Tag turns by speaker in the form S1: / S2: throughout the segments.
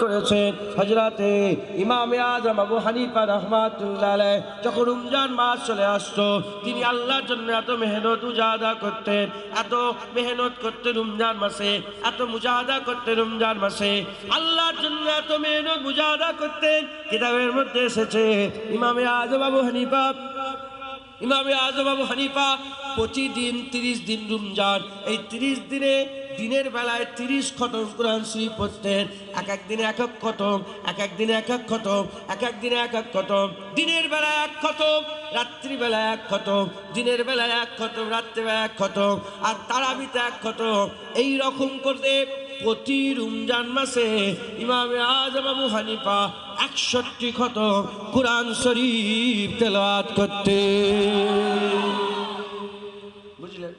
S1: করেছেন হযরতে ইমামে আযম আবু হানিফা রাহমাতুল্লাহ আলাইহি। যখন রমজান মাস চলে আসতো, তিনি আল্লাহর জন্য এত মেহনত মুজাহাদা করতেন, এত মেহনত করতেন রমজান মাসে, এত মুজাহাদা করতেন রমজান মাসে, আল্লাহর জন্য এত মেহনত মুজাহাদা করতেন। কিতাবের মধ্যে এসেছে ইমামে আযম আবু হানিফা প্রতিদিন 30 দিন রমজান, এই 30 দিনে দিনের বেলায় 30 খতম কোরআন শরীফ পড়তেন। এক এক দিনে এক এক খতম, এক এক দিনে এক এক খতম, এক এক দিনে এক এক খতম। দিনের বেলায় এক খতম, রাত্রি বেলায় এক খতম, দিনের বেলায় এক খতম, রাত্রি বেলায় এক খতম, আর তারাবিতে এক খতম। এই রকম করতে প্রতি রমজান মাসে ইমামে আযম আবু হানিফা 61 খতম কোরআন শরীফ তেলাওয়াত করতেন। বুঝলেন?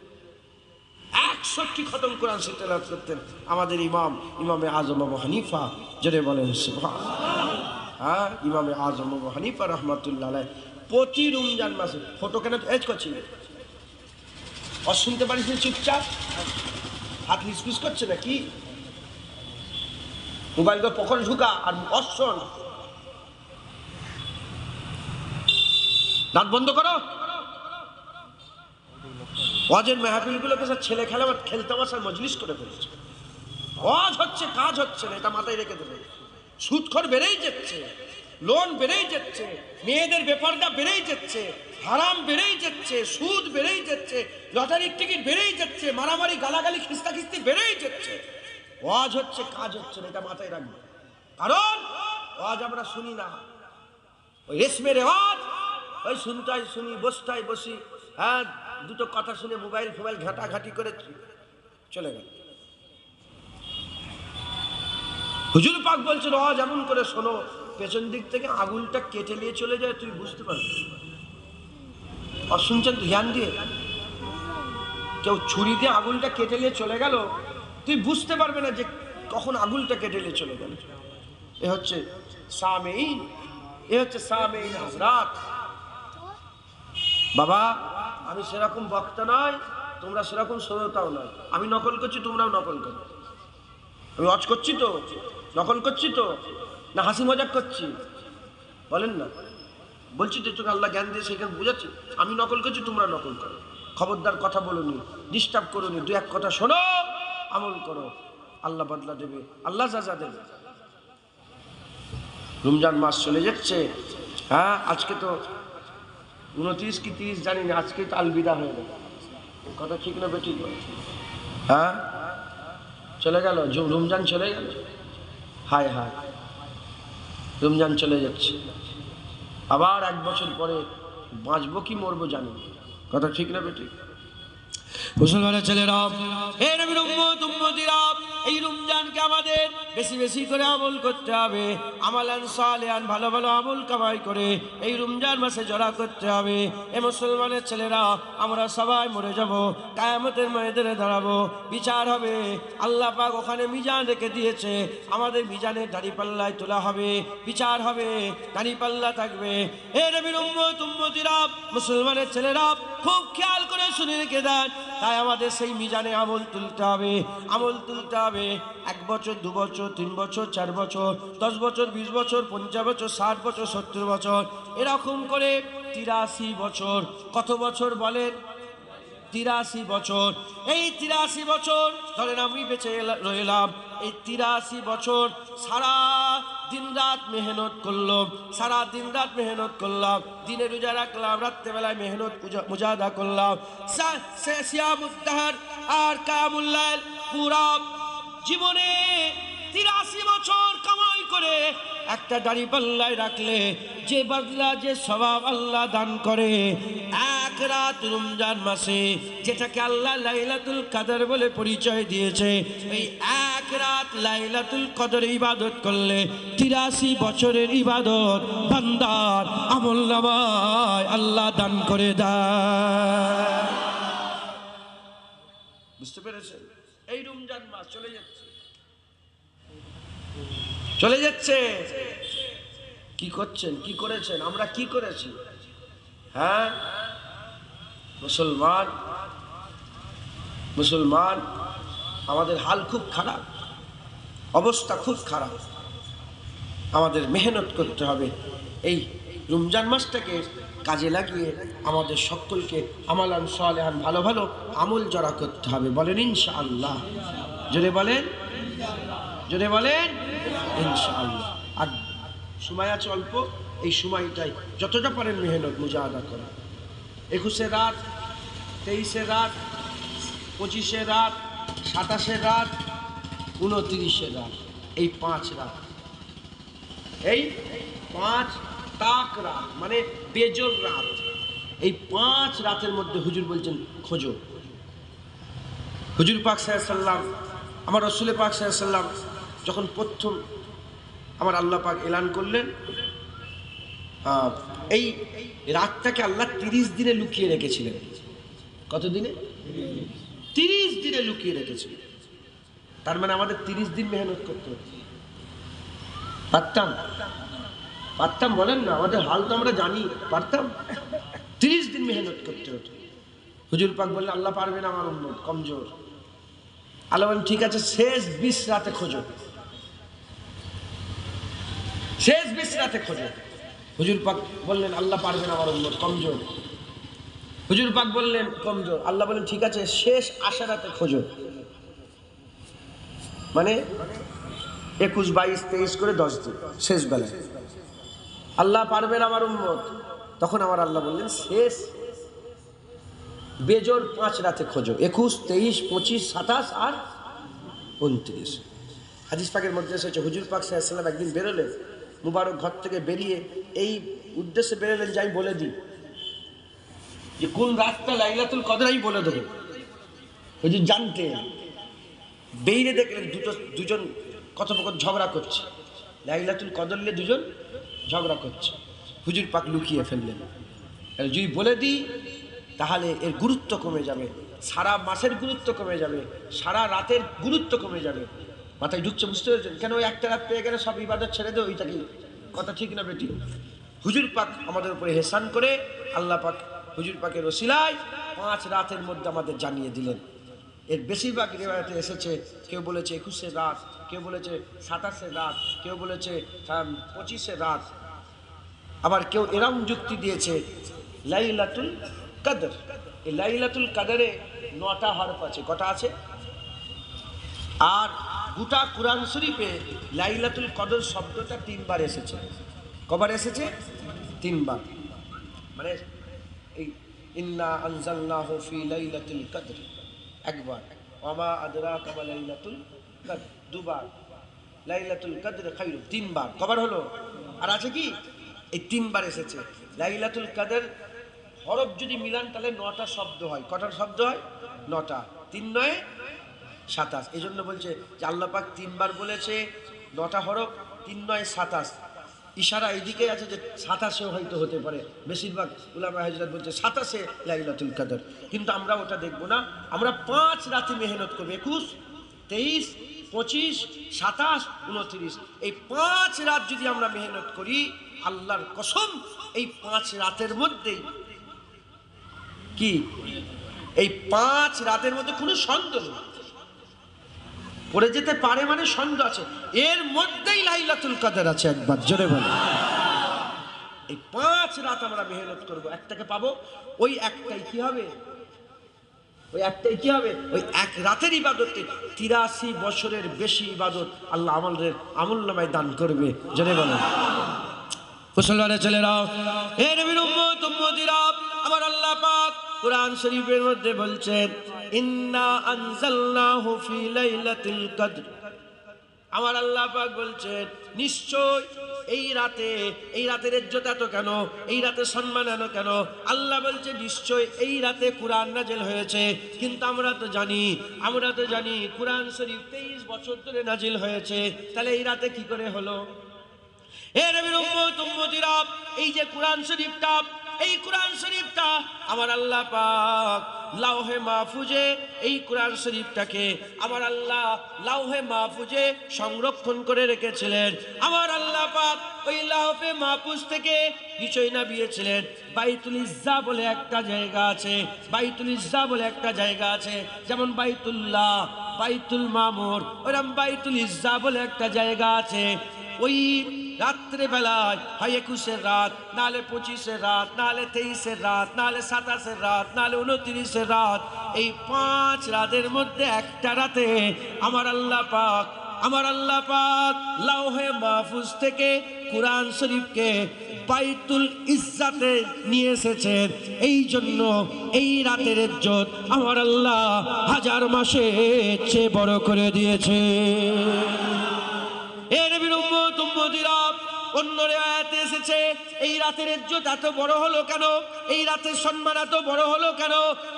S1: 61 খতম কোরআন শরীফ তেলাওয়াত করতেন আমাদের ইমামে আযম আবু হানিফা। জোরে বলেন সুবহানাল্লাহ। হ্যাঁ, ইমামে আযম আবু হানিফা রাহমাতুল্লাহ আলাইহি প্রতি রমজান মাসে ফটো কেন এজ করছিলেন? শুনতে পারিস না, চুপচাপ হাত লিসপিস করছে নাকি? মোবাইলটা পকেটে ঢুকা আর অশন দাঁত বন্ধ করো। ওয়াজের মেহফিলগুলোকে সব ছেলে খেলতে বসার মজলিস করে ফেলেছে। ওয়াজ হচ্ছে, কাজ হচ্ছে না, এটা মাথায় রেখে দেবে। সুদখোর বেড়েই যাচ্ছে, লোন বেড়েই যাচ্ছে, মেয়েদের বেপরদা বেড়েই যাচ্ছে, হারাম বেড়েই যাচ্ছে, সুদ বেড়েই যাচ্ছে, লটারির টিকিট বেড়েই যাচ্ছে, মারামারি গালাগালি খিস্তাখিস্তি বেড়েই যাচ্ছে। ওয়াজ হচ্ছে, কাজ হচ্ছে না, এটা মাথায় রাখবে। কারণ ওয়াজ আমরা শুনি না, ওই রেশমের ওয়াজ, ওই শুনি, বসি, হ্যাঁ, দুটো কথা শুনে মোবাইল ঘাটাঘাটি করে চলে গেল। হুজুর পাক বলছেন ওয়াজ এমন করে শোনো, পেছন দিক থেকে আগুনটা কেটে নিয়ে চলে যায়, তুই বুঝতে পারবি। আর শুনছেন ধ্যান দিয়ে, কেউ ছুরি দিয়ে আগুনটা কেটে নিয়ে চলে গেল, তুই বুঝতে পারবে না যে কখন আগুনটা কেটে নিয়ে চলে গেল। এ হচ্ছে সামেইন, হযরত। বাবা, আমি সেরকম বক্তা নয়, তোমরা সেরকম শ্রোতাও নয়। আমি নকল করছি, তোমরাও নকল করো। আমি ওয়াজ করছি তো, নকল করছি তো, না হাসি মজাক করছি? বলেন না। বলছি তো, তোকে আল্লাহ জ্ঞান দিয়ে সেখানে বুঝাচ্ছি। আমি নকল করছি, তোমরা নকল করো। খবরদার কথা বলোনি, ডিস্টার্ব করোনি, দু এক কথা শোনো, আমল করো, আল্লাহ বদলা দেবে, আল্লাহ যা দেবে। রমজান মাস চলে যাচ্ছে। হ্যাঁ, আজকে তো 29 কি 30 জানি না, আজকে তো আলবিদা হয়ে গেল। কথা ঠিক না বেঠিক? হ্যাঁ, চলে গেল, রমজান চলে গেল। হায় হায়, রমজান চলে যাচ্ছে। আবার 1 বছর পরে বাঁচবো কি মরবো জানি। কথা ঠিক না বেঠিক? মুসলমানের ছেলেরা, হে নবীর উম্মতিরা, এই রমজানকে আমাদের বেশি বেশি করে আমল করতে হবে। আমালান সালেহান, ভালো ভালো আমল কামাই করে এই রমজান মাসে জড়া করতে হবে। এ মুসলমানের ছেলেরা, আমরা সবাই মরে যাব, কিয়ামতের ময়দানে দাঁড়াবো, বিচার হবে। আল্লাহ পাক ওখানে মিজান রেখে দিয়েছে, আমাদের মিজানের দাঁড়িপাল্লায় তোলা হবে, বিচার হবে, দাঁড়িপাল্লা থাকবে। হে নবীর উম্মতিরা, মুসলমানের ছেলেরা, খুব খেয়াল করে শুনে রেখে দেন। তাই আমাদের সেই মিজানে আমল তুলতে হবে, আমল তুলতে হবে। 1 বছর, 2 বছর, 3 বছর, 4 বছর, 10 বছর, 20 বছর, 50 বছর, 60 বছর, 70 বছর, এরকম করে 83 বছর। কত বছর বলেন? 83 বছর। এই 83 বছর ধরেন আমি বেঁচে রইলাম, এই 83 বছর সারা দিন রাত মেহনত করলাম, সারা দিন রাত মেহনত করলাম, দিনে রোজা রাখলাম, রাত্রেবেলায় মেহনত মুজাহাদা করলাম, সিয়ামুদ্দাহার আর কামুল্লাইল, পুরা জীবনে 83 বছর কামাই করে একটা দাড়ি পাল্লায় রাখলে যে বদলা, যে সওয়াব আল্লাহ দান করে 1 রাত রমজান মাসে, যেটাকে আল্লাহ লাইলাতুল কদর বলে পরিচয় দিয়েছে, এই 1 রাত লাইলাতুল কদর ইবাদত করলে 83 বছরের ইবাদত বান্দার আমলনামায় আল্লাহ দান করে দেয়। বুঝতে পেরেছেন? এই রমজান মাস চলে যাচ্ছে, চলে যাচ্ছে। কি করছেন, কি করেছেন, আমরা কি করেছি? হ্যাঁ, মুসলমান আমাদের হাল খুব খারাপ, অবস্থা খুব খারাপ। আমাদের মেহনত করতে হবে। এই রমজান মাসটাকে কাজে লাগিয়ে আমাদের সকলকে আমালান সালেহান ভালো ভালো আমল জড়া করতে হবে। বলেন ইনশাআল্লাহ, জোরে বলেন, জোরে বলেন ইনশাআল্লাহ। আর সময় আছে অল্প, এই সময়টাই যতটা পারেন মেহনত মুজাহাদা করেন। 21 রাত, 23 রাত, 25 রাত, 27 রাত, 29 রাত, এই 5 রাত, এই 5 তাক রাত মানে বেজোর রাত। এই 5 রাতের মধ্যে হুজুর বলছেন খোঁজো। হুজুর পাক সাল্লাল্লাহু আলাইহি সাল্লাম, আমার রাসূল পাক সাল্লাল্লাহু আলাইহি সাল্লাম যখন প্রথম আমার আল্লাহ পাক এলান করলেন, এই রাতটাকে আল্লাহ 30 দিনে লুকিয়ে রেখেছিলেন। কত দিনে? 30 দিনে লুকিয়ে রেখেছিলেন। তার মানে আমাদের 30 দিন মেহনত করতে হতো। পারতাম? পারতাম বলেন না, আমাদের হাল তো আমরা জানি। পারতাম? 30 দিন মেহনত করতে হতো। হুজুর পাক বললেন আল্লাহ পারবে না, আমার উম্মত কমজোর। আল্লাহ বলেন ঠিক আছে, শেষ 20 রাতে খোঁজো, শেষ 20 রাতে খোঁজো। হুজুর পাক বললেন আল্লাহ পারবে না, আমার উম্মত কমজোর। হুজুর পাক বললেন কমজোর। আল্লাহ বলেন ঠিক আছে, শেষ 80 রাতে খোঁজো। মানে 21, 22, 23 করে 10 দিন শেষ বেলায়। আল্লাহ পারবে না আমার উম্মত। তখন আমার আল্লাহ বললেন শেষ বেজোর 5 রাতে খোঁজো। 21, 23, 25, 27 আর 29। হাদিস পাকের মধ্যে এসেছে হুজুর পাক সাল্লাল্লাহু আলাইহি ওয়াসাল্লাম একদিন বেরোলেন, মুবারক ঘর থেকে বেরিয়ে এই উদ্দেশ্যে বেরোলেন যে আমি বলে দিই যে কোন রাতটা লাইলাতুল কদর, আমি বলে দেবো। হুজুর জানতেন। বেরিয়ে দেখলেন দুজন কথোপকথন ঝগড়া করছে, লাইলাতুল কদর নিয়ে দুজন ঝগড়া করছে। হুজুর পাক লুকিয়ে ফেললেন, যদি বলে দিই তাহলে এর গুরুত্ব কমে যাবে, সারা মাসের গুরুত্ব কমে যাবে, সারা রাতের গুরুত্ব কমে যাবে। মাথায় ঢুকছে, বুঝতে পেরেছেন? কেন ওই একটা রাত পেয়ে গেলে সব ইবাদত ছেড়ে দেয়, ওইটা কি কথা ঠিক না বেটি? হুজুর পাক আমাদের উপরে হেসান করে আল্লাহ পাক হুজুর পাকের ওসিলায় 5 রাতের মধ্যে আমাদের জানিয়ে দিলেন। এর বেশিরভাগ রিওয়ায়াতে এসেছে, কেউ বলেছে 21 রাত, কেউ বলেছে 27 রাত, কেউ বলেছে 25 রাত, আবার কেউ এরম যুক্তি দিয়েছে লাইলাতুল কদর। এই লাইলাতুল কদরে 9টা হরফ আছে। কটা আছে? আর গোটা কুরআন শরীফে লাইলাতুল কদর শব্দটা 3 বার এসেছে। কবার এসেছে? 3 বার। মানে এই ইন্না আনজালনাহু ফি লাইলাতুল কদর একবার, ওয়া আদরাকা মা লাইলাতুল কদর দুবার, লাইলাতুল কদর খায়রুন 3 বার। কবার হলো? আর আছে কি? এই 3 বার এসেছে। লাইলাতুল কদর হরফ যদি মিলান তাহলে 9টা শব্দ হয়। কটার শব্দ হয়? 9টা। 3 9 27। এই জন্য বলছে যে আল্লাহ পাক 3 বার বলেছে, 9টা হরফ, 3 9 27। ইশারা এদিকে আছে যে 27এও হয়তো হতে পারে। বেশিরভাগ উলামা হযরত বলছে 27-এ লাইলাতুল কদর। কিন্তু আমরা ওটা দেখব না, আমরা 5 রাতে মেহনত করব। 21, 23, 25, 27, 29। এই 5 রাত যদি আমরা মেহনত করি, আল্লাহর কসম এই 5 রাতের মধ্যেই কি, এই 5 রাতের মধ্যে কোনো সন্দেহ নেই, পড়ে যেতে পারে মানে সন্দেহ আছে, এর মধ্যেই লাইলাতুল কদর আছে। একবার জোরে বলে। এই 5 রাত আমরা মেহনত করব, একটাকে পাবো। ওই একটাই কি হবে? ওই একটাই কি হবে? ওই এক রাতের ইবাদতে 83 বছরের বেশি ইবাদত আল্লাহ আমাদের আমলনামায় দান করবে। জোরে বলে। মুসলমানের ছেলেরা, হে নবীর উম্মত উম্মতিরা, আমার আল্লাহ পাক কুরআন শরীফের মধ্যে বলছেন ইন্না আনজালনাহু ফি লাইলাতুল কদর। আমার আল্লাহ পাক বলছেন নিশ্চয় এই রাতের ইজ্জত এত কেন, এই রাতের সম্মান এত কেন? আল্লাহ বলছে নিশ্চয় এই রাতে কুরআন নাজিল হয়েছে। কিন্তু আমরা তো জানি কুরআন শরীফ 23 বছর ধরে নাজিল হয়েছে, তাহলে এই রাতে কি করে হলো? হে নবীর উম্মত উম্মতিরা, এই যে কুরআন শরীফটা, এই কুরআন শরীফটা আমার আল্লাহ পাক লাউহে মাহফুজে, এই কুরআন শরীফটাকে আমার আল্লাহ লাউহে মাহফুজে সংরক্ষণ করে রেখেছিলেন। আমার আল্লাহ পাক ওই লাউহে মাহফুজ থেকে নিচই নামিয়েছিলেন বাইতুল ইজ্জা বলে একটা জায়গা আছে। বাইতুল ইজ্জা বলে একটা জায়গা আছে, যেমন বাইতুল্লাহ, বাইতুল মামুর, ওরকম বাইতুল ইজ্জা বলে একটা জায়গা আছে। ওই রাত্রে বেলায় হয় 21-এর রাত, নাহলে 25-এর রাত, নাহলে 23-এর রাত, নাহলে 27-এর রাত, নাহলে 29-এর রাত, এই 5 রাতের মধ্যে একটা রাতে আমার আল্লাহ পাক লাউহে মাহফুজ থেকে কুরআন শরীফকে বাইতুল ইজ্জাতে নিয়ে এসেছেন। এই জন্য এই রাতের ইজ্জত আমার আল্লাহ 1000 মাসের চেয়ে বড় করে দিয়েছে। এ নবীর উম্মতিরা, অন্য রিওয়ায়াতে এসেছে এই রাতের ইজ্জত এত বড় হলো কেন, এই রাতের সম্মান এত বড় হলো কেন?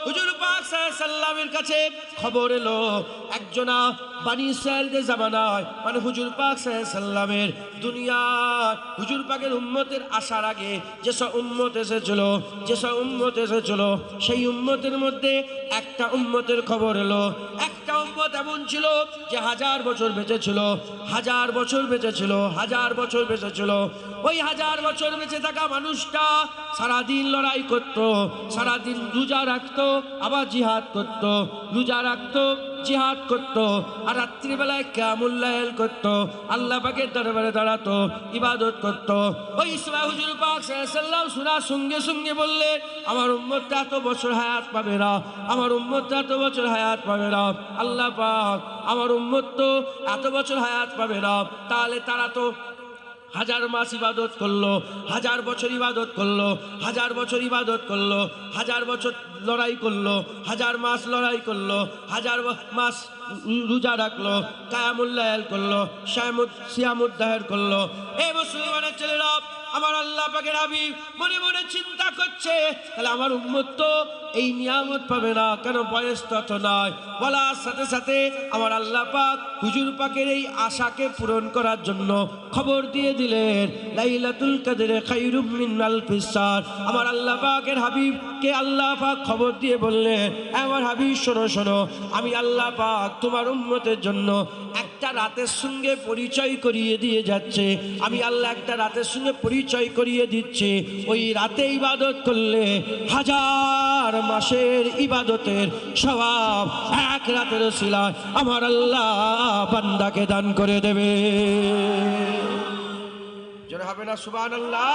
S1: হুজুর পাক সাল্লাল্লাহু আলাইহি সাল্লামের কাছে খবর এলো একজনা বানি ইসরাইলদের জামানায়, মানে হুজুর পাক সাল্লাল্লাহু আলাইহি সাল্লামের দুনিয়ার হুজুর পাকের উম্মতের আসার আগে যেসব উম্মত এসেছিল সেই উম্মতের মধ্যে একটা উম্মতের খবর এলো। একটা উম্মত এমন ছিল যে 1000 বছর বেঁচে ছিল, 1000 বছর বেঁচে ছিল। ওই 1000 বছর বেঁচে থাকা মানুষটা সারাদিন লড়াই করত, সারাদিন রোজা রাখতো, আবার জিহাদ করত, রোজা রাখতো, জিহাদ করত, আর রাত্রিবেলায় কিয়ামুল লাইল করত, আল্লাহ পাকের দরবারে দাঁড়াতো, ইবাদত করত। ওই সময় হুজুর পাক সাল্লাল্লাহু আলাইহি সাল্লাম শোনার সঙ্গে সঙ্গে বললে, আমার উম্মতটা এত বছর হায়াত পাবে না, আমার উম্মতটা এত বছর হায়াত পাবে না। আল্লাহ পাক আমার উম্মত তো এত বছর হায়াত পাবে না, তাহলে তারা তো 1000 মাস ইবাদত করলো, 1000 বছর ইবাদত করলো, 1000 বছর ইবাদত করলো, 1000 বছর লড়াই করলো, 1000 মাস লড়াই করলো, 1000 মাস রোজা রাখলো, কিয়ামুল লাইল করলো, সিয়ামুদ দাহর করলো। এই মুসলমানের ছেলেরা, আমার আল্লাহ পাকের হাবিব মনে মনে চিন্তা করছে, তাহলে আমার উম্মত তো এই নিয়ামত পাবে না কেন, বয়স তত নয়। বলার সাথে সাথে আমার আল্লাহ পাক হুজুর পাকের এই আশাকে পূরণ করার জন্য খবর দিয়ে দিলেন, লাইলাতুল কদরে খায়রুম মিন আলফিস শাহর। আমার আল্লাহ পাকের হাবিবকে আল্লাহ পাক খবর দিয়ে বললেন, আমার হাবিব শোনো, আমি আল্লাহ পাক তোমার উম্মতের জন্য একটা রাতের সঙ্গে পরিচয় করিয়ে দিয়ে যাচ্ছে। আমি আল্লাহ একটা রাতের সঙ্গে পরিচয় করিয়ে দিচ্ছি, ওই রাতে ইবাদত করলে 1000 মাসের ইবাদতের সওয়াব এক রাতের উসিলায় আমার আল্লাহ বান্দাকে দান করে দেবে। জোরে হবে না সুবহানাল্লাহ?